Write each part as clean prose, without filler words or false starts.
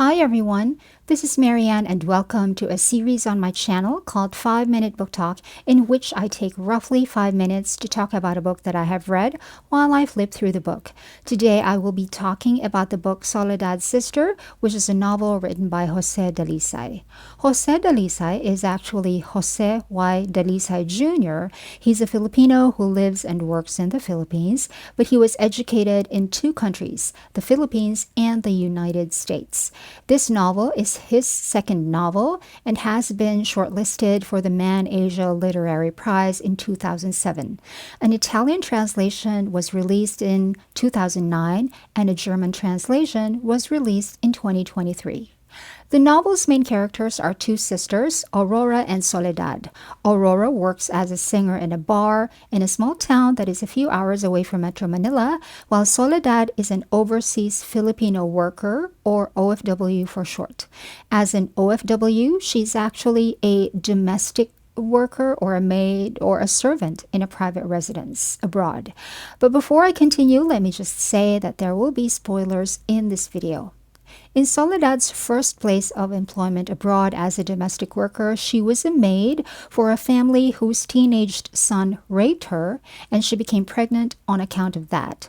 Hi everyone, this is Marianne and welcome to a series on my channel called 5-Minute Book Talk, in which I take roughly 5 minutes to talk about a book that I have read while I flip through the book. Today I will be talking about the book Soledad's Sister, which is a novel written by Jose Dalisay. Jose Dalisay is actually Jose Y. Dalisay Jr. He's a Filipino who lives and works in the Philippines, but he was educated in two countries, the Philippines and the United States. This novel is his second novel and has been shortlisted for the Man Asia Literary Prize in 2007. An Italian translation was released in 2009 and a German translation was released in 2023. The novel's main characters are two sisters, Aurora and Soledad. Aurora works as a singer in a bar in a small town that is a few hours away from Metro Manila, while Soledad is an overseas Filipino worker, or OFW for short. As an OFW, she's actually a domestic worker or a maid or a servant in a private residence abroad. But before I continue, let me just say that there will be spoilers in this video. In Soledad's first place of employment abroad as a domestic worker, she was a maid for a family whose teenaged son raped her, and she became pregnant on account of that.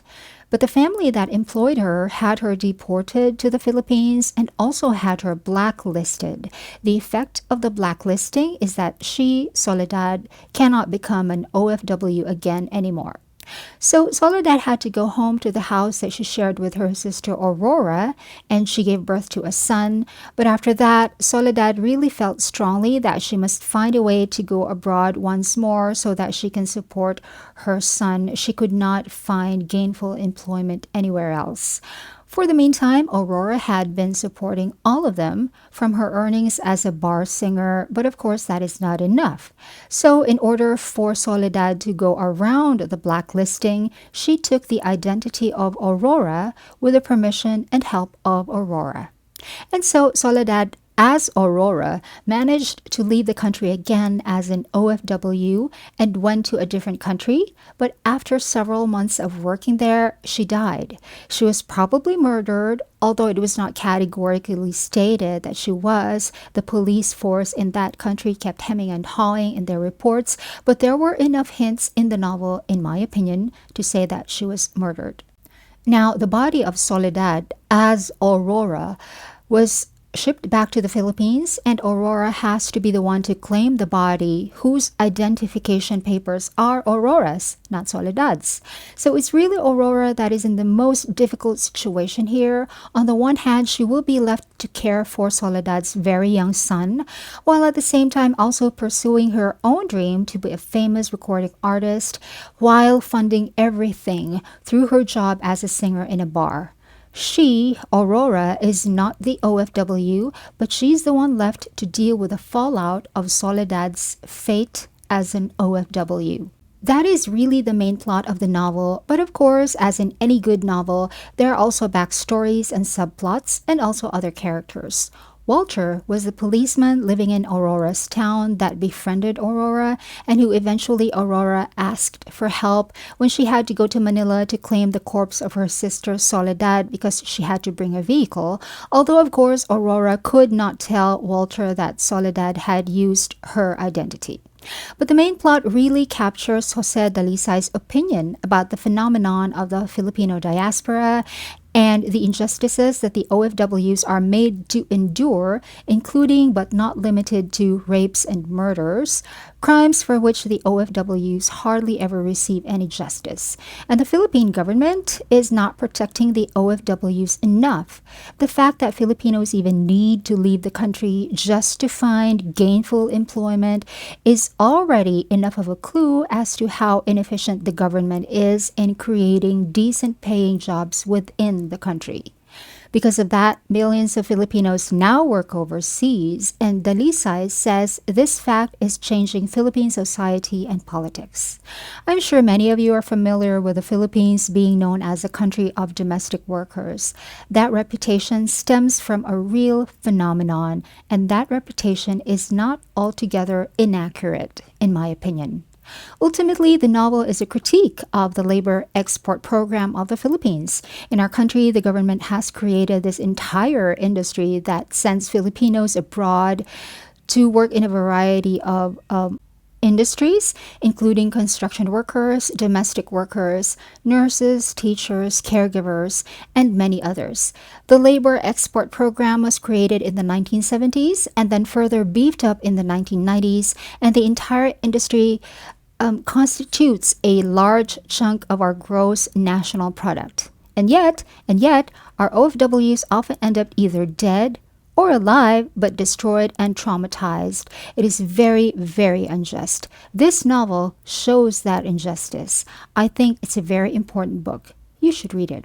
But the family that employed her had her deported to the Philippines and also had her blacklisted. The effect of the blacklisting is that she, Soledad, cannot become an OFW again anymore. So Soledad had to go home to the house that she shared with her sister Aurora, and she gave birth to a son. But after that, Soledad really felt strongly that she must find a way to go abroad once more so that she can support her son. She could not find gainful employment anywhere else. For the meantime, Aurora had been supporting all of them from her earnings as a bar singer, but of course that is not enough. So in order for Soledad to go around the blacklisting, she took the identity of Aurora with the permission and help of Aurora. And so Soledad, as Aurora, managed to leave the country again as an OFW and went to a different country, but after several months of working there, she died. She was probably murdered, although it was not categorically stated that she was. The police force in that country kept hemming and hawing in their reports, but there were enough hints in the novel, in my opinion, to say that she was murdered. Now, the body of Soledad as Aurora was shipped back to the Philippines, and Aurora has to be the one to claim the body whose identification papers are Aurora's, not Soledad's. So it's really Aurora that is in the most difficult situation here. On the one hand, she will be left to care for Soledad's very young son, while at the same time also pursuing her own dream to be a famous recording artist while funding everything through her job as a singer in a bar. She, Aurora, is not the OFW, but she's the one left to deal with the fallout of Soledad's fate as an OFW. That is really the main plot of the novel, but of course, as in any good novel, there are also backstories and subplots and also other characters. Walter was the policeman living in Aurora's town that befriended Aurora and who eventually Aurora asked for help when she had to go to Manila to claim the corpse of her sister Soledad because she had to bring a vehicle, although of course Aurora could not tell Walter that Soledad had used her identity. But the main plot really captures Jose Dalisay's opinion about the phenomenon of the Filipino diaspora and the injustices that the OFWs are made to endure, including but not limited to rapes and murders, crimes for which the OFWs hardly ever receive any justice. And the Philippine government is not protecting the OFWs enough. The fact that Filipinos even need to leave the country just to find gainful employment is already enough of a clue as to how inefficient the government is in creating decent paying jobs within the country. Because of that, millions of Filipinos now work overseas, and Dalisay says this fact is changing Philippine society and politics. I'm sure many of you are familiar with the Philippines being known as a country of domestic workers. That reputation stems from a real phenomenon, and that reputation is not altogether inaccurate, in my opinion. Ultimately, the novel is a critique of the labor export program of the Philippines. In our country, the government has created this entire industry that sends Filipinos abroad to work in a variety of industries, including construction workers, domestic workers, nurses, teachers, caregivers, and many others. The labor export program was created in the 1970s and then further beefed up in the 1990s, and the entire industry constitutes a large chunk of our gross national product. And yet, our OFWs often end up either dead or alive, but destroyed and traumatized. It is very, very unjust. This novel shows that injustice. I think it's a very important book. You should read it.